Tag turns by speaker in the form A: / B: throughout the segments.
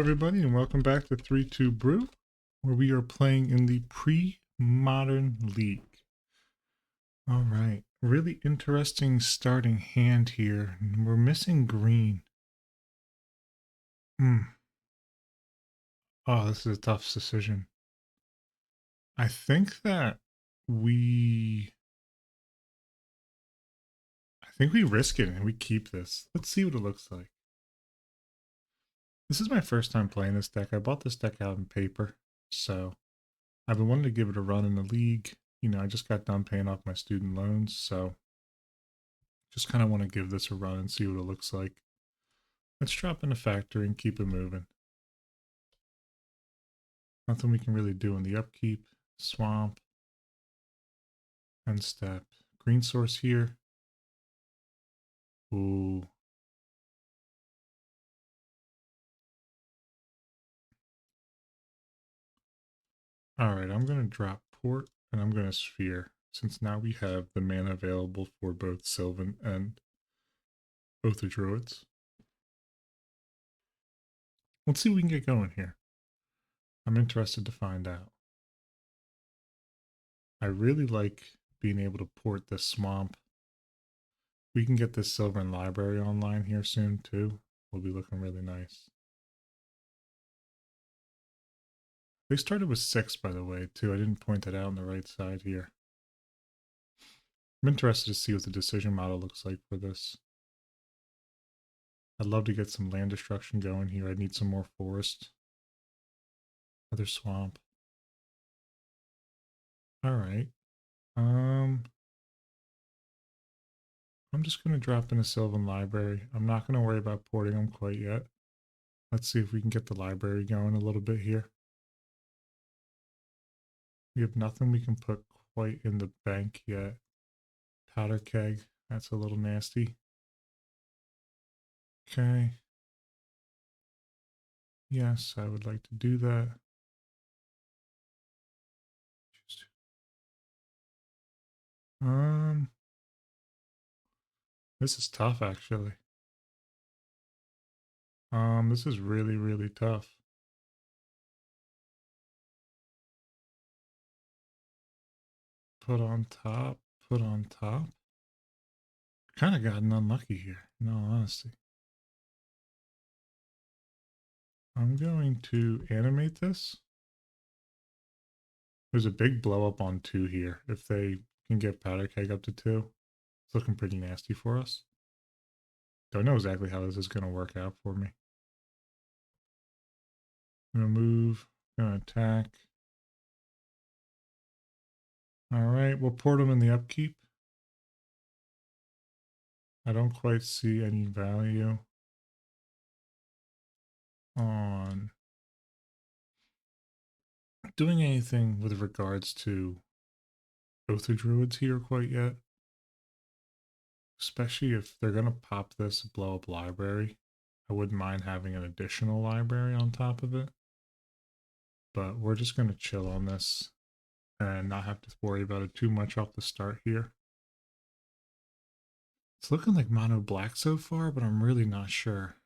A: everybody, and welcome back to 3-2 Brew, where we are playing in the Pre-Modern League. All right, really interesting starting hand here. We're missing green. Oh, this is a tough decision. I think that we... risk it and we keep this. Let's see what it looks like. This is my first time playing this deck. I bought this deck out in paper, so I've been wanting to give it a run in the league. You know, I just got done paying off my student loans, so just kind of want to give this a run and see what it looks like. Let's drop in a factory and keep it moving. Nothing we can really do in the upkeep. Swamp. End step. Green source here. Ooh. Alright, I'm going to drop port and I'm going to sphere, since now we have the mana available for both Sylvan and both the Druids. Let's see what we can get going here. I'm interested to find out. I really like being able to port this swamp. We can get this Sylvan library online here soon too. Will be looking really nice. They started with 6, by the way, too. I didn't point that out on the right side here. I'm interested to see what the decision model looks like for this. I'd love to get some land destruction going here. I need some more forest. Another swamp. Alright. I'm just going to drop in a Sylvan library. I'm not going to worry about porting them quite yet. Let's see if we can get the library going a little bit here. We have nothing we can put quite in the bank yet. Powder keg, that's a little nasty. Okay. Yes, I would like to do that. This is tough actually. This is really, really tough. Put on top, put on top. Kind of gotten unlucky here, in all honesty. I'm going to animate this. There's a big blow up on 2 here. If they can get powder keg up to 2, it's looking pretty nasty for us. Don't know exactly how this is going to work out for me. I'm going to move, going to attack. Alright, we'll port them in the upkeep. I don't quite see any value on doing anything with regards to both the Druids here quite yet. Especially if they're going to pop this blow up library. I wouldn't mind having an additional library on top of it. But we're just going to chill on this and not have to worry about it too much off the start here. It's looking like mono black so far, but I'm really not sure.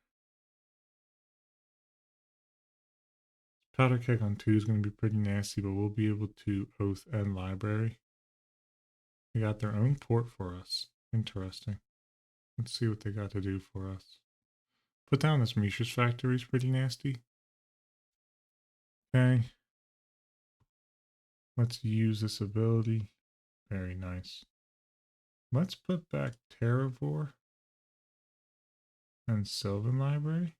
A: Powder keg on 2 is going to be pretty nasty, but we'll be able to oath and library. They got their own port for us. Interesting. Let's see what they got to do for us. Put down this Mishra's factory is pretty nasty. Okay. Let's use this ability. Very nice. Let's put back Terravore and Sylvan Library.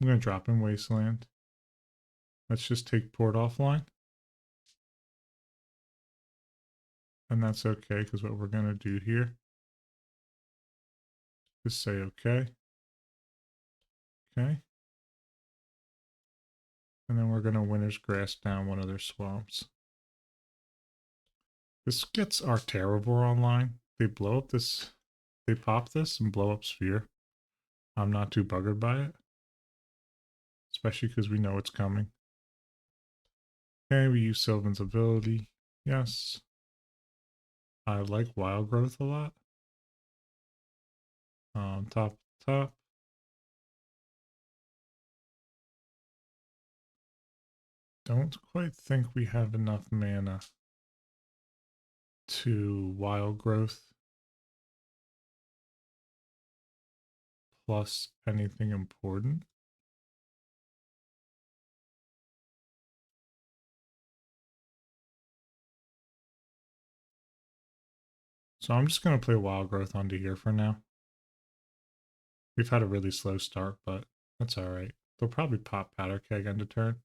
A: I'm going to drop in Wasteland. Let's just take port offline. And that's okay, because what we're going to do here is say okay. Okay. And then we're going to Winter's Grass down one of their swamps. This gets our Terravore online. They blow up this, they pop this and blow up Sphere. I'm not too buggered by it. Especially because we know it's coming. Okay, we use Sylvan's ability. Yes. I like Wild Growth a lot. Top. Don't quite think we have enough mana to Wild Growth plus anything important. So I'm just going to play Wild Growth onto here for now. We've had a really slow start, but that's all right. They'll probably pop Powder Keg end of turn,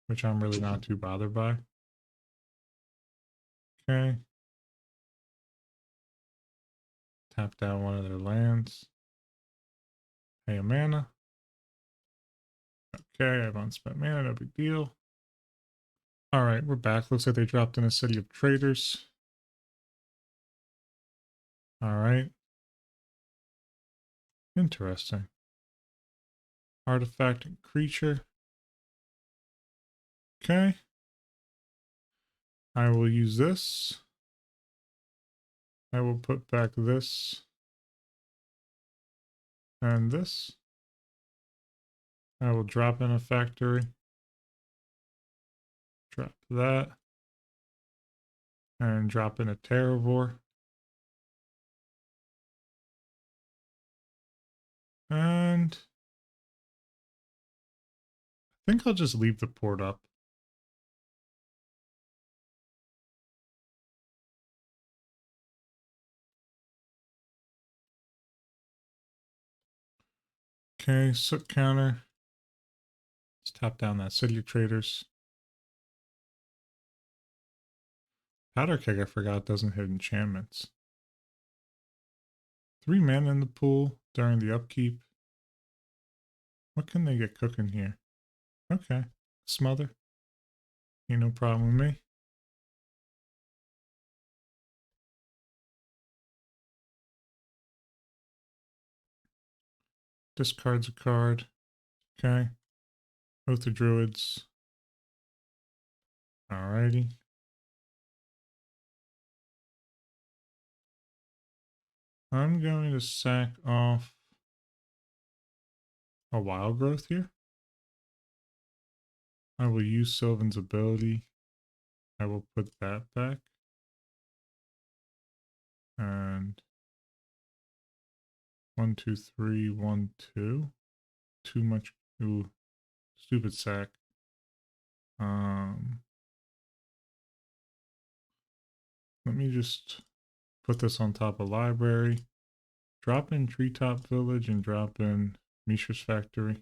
A: which I'm really not too bothered by. Okay. Tap down one of their lands. Pay a mana. Okay, I have unspent mana, no big deal. All right, we're back. Looks like they dropped in a City of Traders. All right. Interesting. Artifact and creature. Okay. I will use this. I will put back this and this. I will drop in a factory. Drop that. And drop in a Terravore. And I think I'll just leave the port up. Okay, Soot counter. Let's tap down that City of Traders. Powder Keg, I forgot, doesn't hit enchantments. 3 mana in the pool during the upkeep. What can they get cooking here? Okay, Smother. Ain't no problem with me. Discards a card. Okay. Oath of Druids. Alrighty. I'm going to sack off a Wild Growth here. I will use Sylvan's ability. I will put that back. And 1, 2, 3, 1, 2. Too much. Ooh, stupid sack. Let me just put this on top of library. Drop in Treetop Village and drop in Mishra's Factory.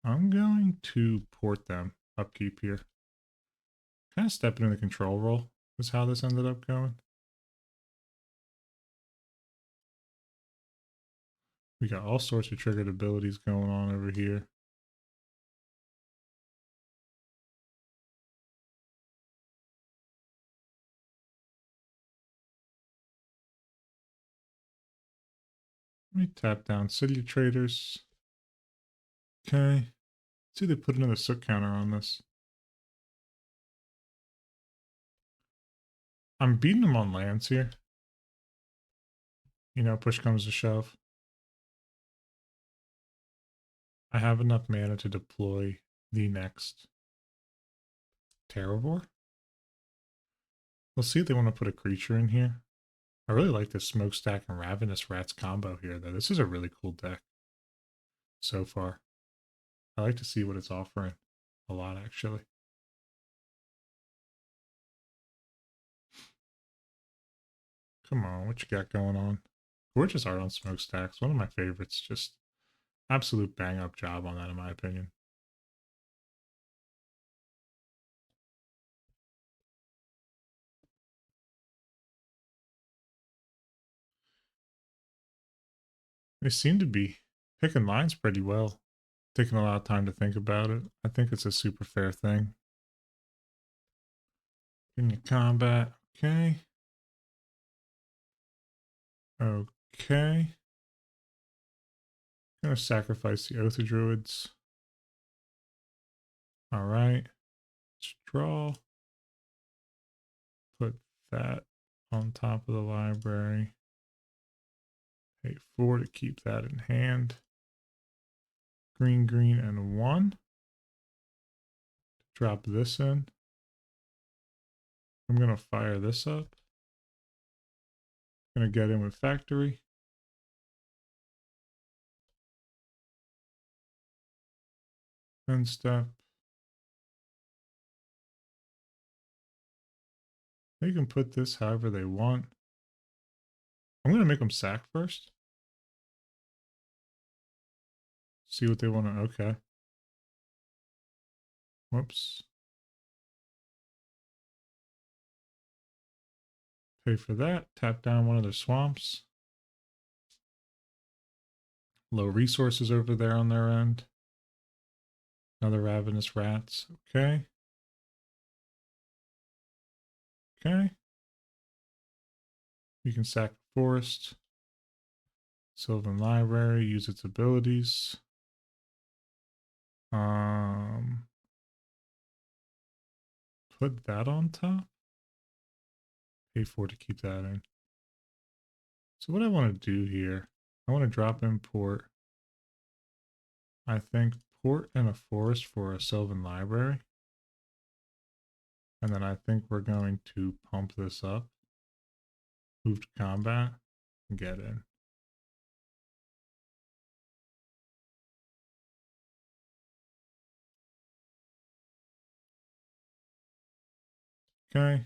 A: I'm going to port them upkeep here. Kind of stepping in the control role is how this ended up going. We got all sorts of triggered abilities going on over here. Let me tap down City of Traders. Okay. Let's see, they put another Soot counter on this. I'm beating them on lands here. You know, push comes to shove. I have enough mana to deploy the next Terravore. We'll see if they want to put a creature in here. I really like this Smokestack and Ravenous Rats combo here, though. This is a really cool deck so far. I like to see what it's offering a lot, actually. Come on, what you got going on? Gorgeous art on Smokestacks. One of my favorites. Just absolute bang up job on that, in my opinion. They seem to be picking lines pretty well. Taking a lot of time to think about it. I think it's a super fair thing. In your combat. Okay. Okay. Gonna sacrifice the Oath of Druids. Alright. Let's draw. Put that on top of the library. Pay 4 to keep that in hand. Green, green, and 1. Drop this in. I'm going to fire this up. Going to get in with factory. End step. They can put this however they want. I'm going to make them sack first. See what they want to, okay. Whoops. Pay for that. Tap down one of their swamps. Low resources over there on their end. Another ravenous rats. Okay. Okay. We can sack the forest. Sylvan Library, use its abilities. Put that on top. Pay 4 to keep that in. So what I want to do here, I want to drop in port. I think port and a forest for a Sylvan Library. And then I think we're going to pump this up. Move to combat and get in. Okay.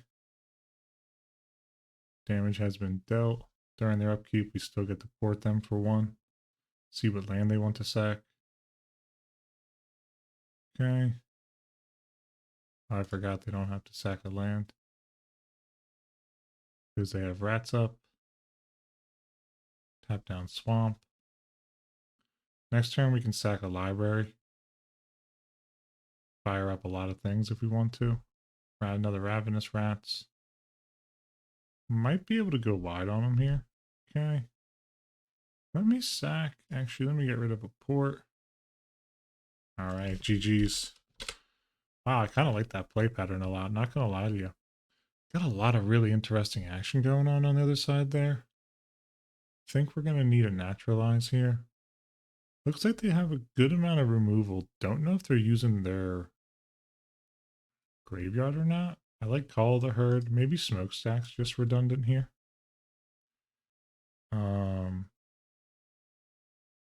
A: Damage has been dealt. During their upkeep, we still get to port them for 1. See what land they want to sack. Okay. I forgot they don't have to sack a land. Because they have rats up. Tap down swamp. Next turn we can sack a library. Fire up a lot of things if we want to. Add another ravenous rats. Might be able to go wide on them here. Okay. Let me sack. Actually, let me get rid of a port. Alright, GG's. Wow, I kind of like that play pattern a lot. Not gonna lie to you. Got a lot of really interesting action going on the other side there. Think we're gonna need a naturalize here. Looks like they have a good amount of removal. Don't know if they're using their graveyard or not. I like Call of the Herd. Maybe Smokestack's just redundant here.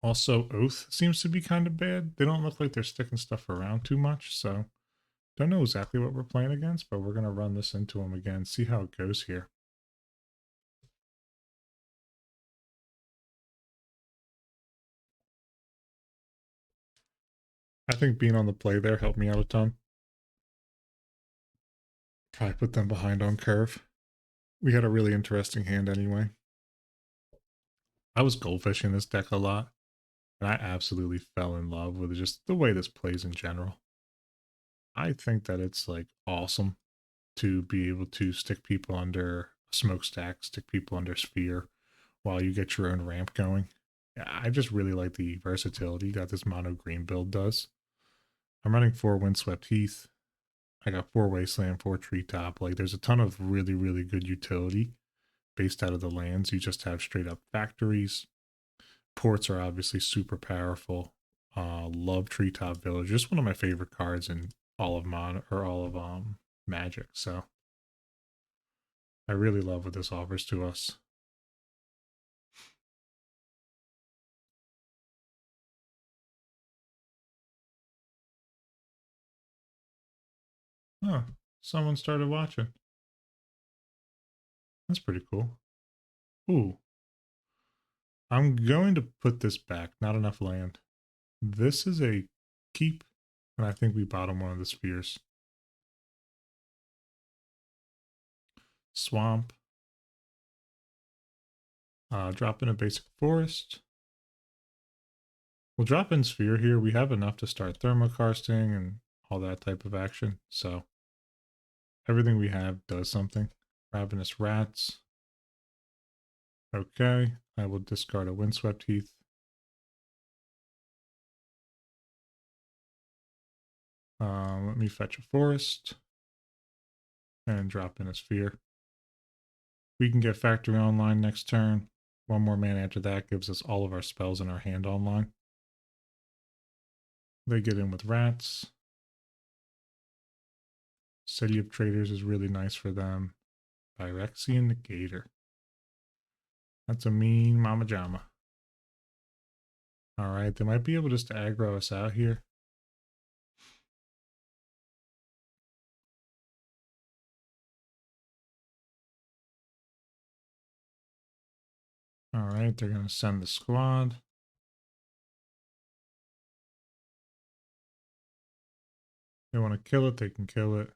A: Also, Oath seems to be kind of bad. They don't look like they're sticking stuff around too much, so don't know exactly what we're playing against, but we're going to run this into them again, see how it goes here. I think being on the play there helped me out a ton. Probably put them behind on curve. We had a really interesting hand anyway. I was goldfishing this deck a lot, and I absolutely fell in love with just the way this plays in general. I think that it's like awesome to be able to stick people under a smokestack, stick people under sphere while you get your own ramp going. I just really like the versatility that this mono green build does. I'm running 4 Windswept Heath. I got 4 Wasteland, 4 Treetop. Like, there's a ton of really, really good utility based out of the lands. You just have straight up factories. Ports are obviously super powerful. Love Treetop Village. Just one of my favorite cards in all of Magic. So I really love what this offers to us. Oh, someone started watching. That's pretty cool. Ooh. I'm going to put this back. Not enough land. This is a keep, and I think we bottom one of the spheres. Swamp. Drop in a basic forest. We'll drop in sphere here. We have enough to start thermokarsting and all that type of action. So everything we have does something. Ravenous rats. Okay. I will discard a Windswept Heath. Let me fetch a forest. And drop in a sphere. We can get factory online next turn. 1 more mana after that gives us all of our spells in our hand online. They get in with rats. City of Traders is really nice for them. Phyrexian Negator. That's a mean mama jama. Alright, they might be able just to aggro us out here. Alright, they're going to send the squad. They want to kill it, they can kill it.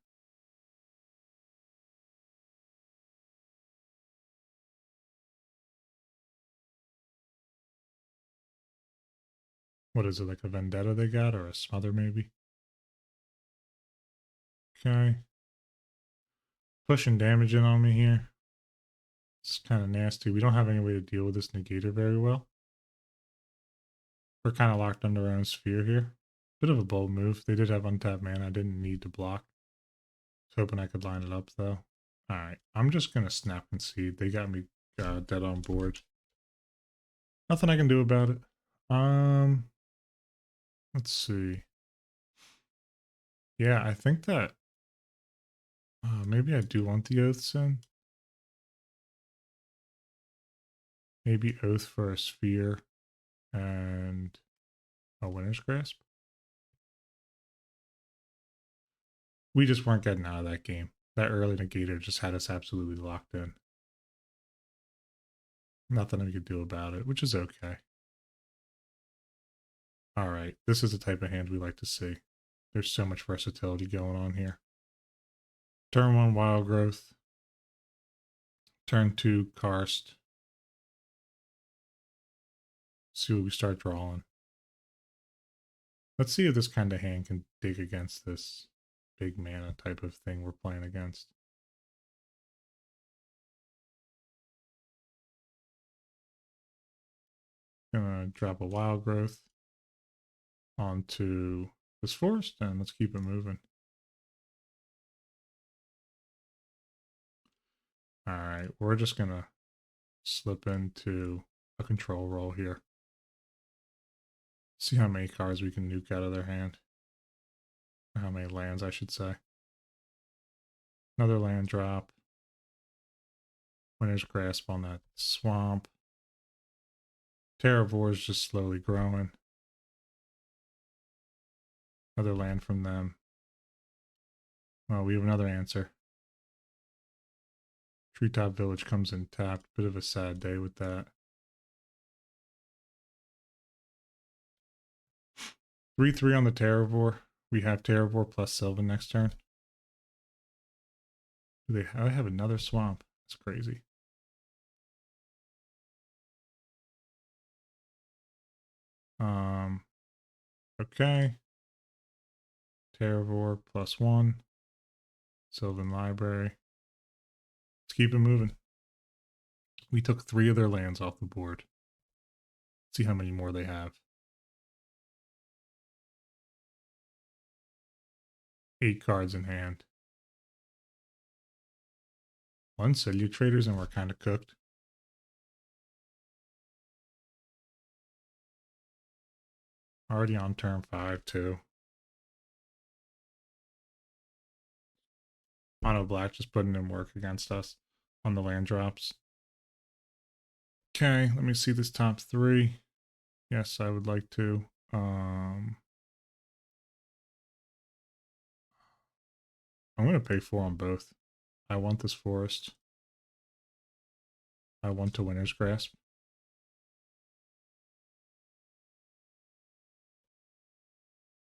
A: What is it, like a vendetta they got, or a smother maybe? Okay. Pushing damage in on me here. It's kind of nasty. We don't have any way to deal with this negator very well. We're kind of locked under our own sphere here. Bit of a bold move. They did have untapped mana. I didn't need to block. Was hoping I could line it up though. Alright, I'm just going to snap concede. They got me dead on board. Nothing I can do about it. Let's see. Yeah, I think that maybe I do want the oaths in. Maybe oath for a sphere and a winner's grasp. We just weren't getting out of that game. That early negator just had us absolutely locked in. Nothing we could do about it, which is okay. Alright, this is the type of hand we like to see. There's so much versatility going on here. Turn 1, Wild Growth. Turn 2, Karst. See what we start drawing. Let's see if this kind of hand can dig against this big mana type of thing we're playing against. Gonna drop a Wild Growth onto this forest and let's keep it moving. Alright, we're just gonna slip into a control roll here. See how many cards we can nuke out of their hand. Or how many lands, I should say. Another land drop. Winter's Grasp on that swamp. Terravore is just slowly growing. Another land from them. Well, we have another answer. Treetop Village comes in tapped. Bit of a sad day with that. 3/3 on the Terravore. We have Terravore plus Sylvan next turn. They have another swamp. That's crazy. Okay. Terravore +1. Sylvan Library. Let's keep it moving. We took 3 of their lands off the board. Let's see how many more they have. 8 cards in hand. 1 City of Traders and we're kind of cooked. Already on turn 5 too. Mono Black just putting in work against us on the land drops. Okay, let me see this top 3. Yes, I would like to. I'm going to pay 4 on both. I want this forest. I want to Winter's Grasp.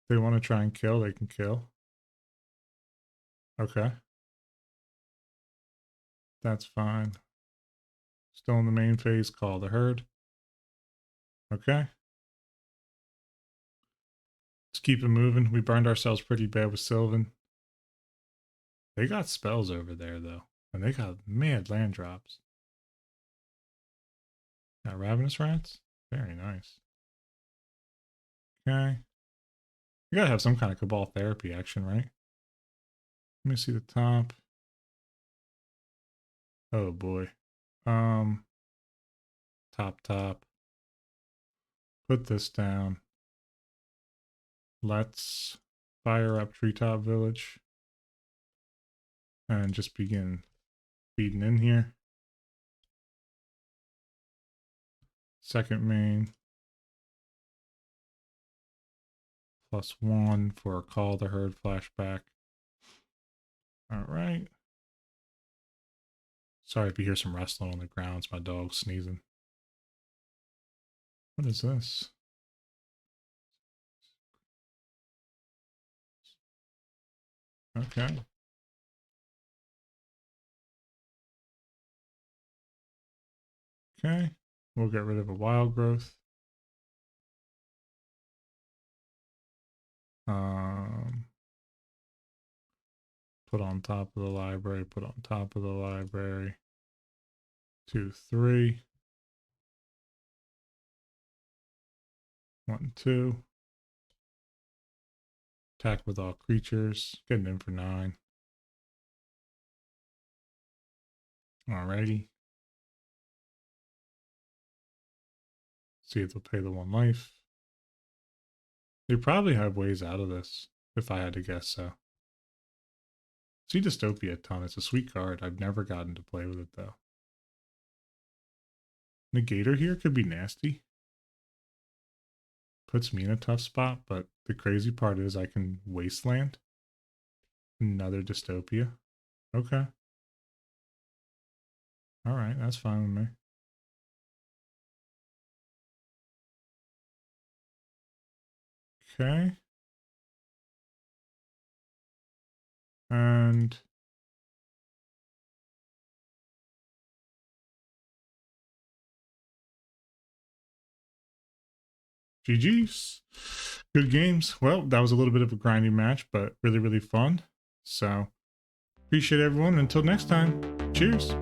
A: They want to try and kill, they can kill. Okay. That's fine. Still in the main phase, call the herd. Okay. Let's keep it moving. We burned ourselves pretty bad with Sylvan. They got spells over there, though. And they got mad land drops. Got Ravenous Rats? Very nice. Okay. You gotta have some kind of Cabal Therapy action, right? Let me see the top. Oh boy. top. Put this down. Let's fire up Treetop Village and just begin feeding in here. Second main. +1 for a Call the Herd flashback. All right. Sorry if you hear some rustling on the ground. It's my dog sneezing. What is this? Okay. Okay. We'll get rid of a wild growth. Put on top of the library, put on top of the library. 2, 3. 1, 2. Attack with all creatures. Getting in for 9. Alrighty. See if they'll pay the 1 life. They probably have ways out of this, if I had to guess so. See Dystopia a ton. It's a sweet card. I've never gotten to play with it though. Negator here could be nasty. Puts me in a tough spot, but the crazy part is I can Wasteland. Another Dystopia. Okay. Alright, that's fine with me. Okay. And GG's. Good games. Well, that was a little bit of a grinding match, but really, really fun. So, appreciate everyone. Until next time, cheers.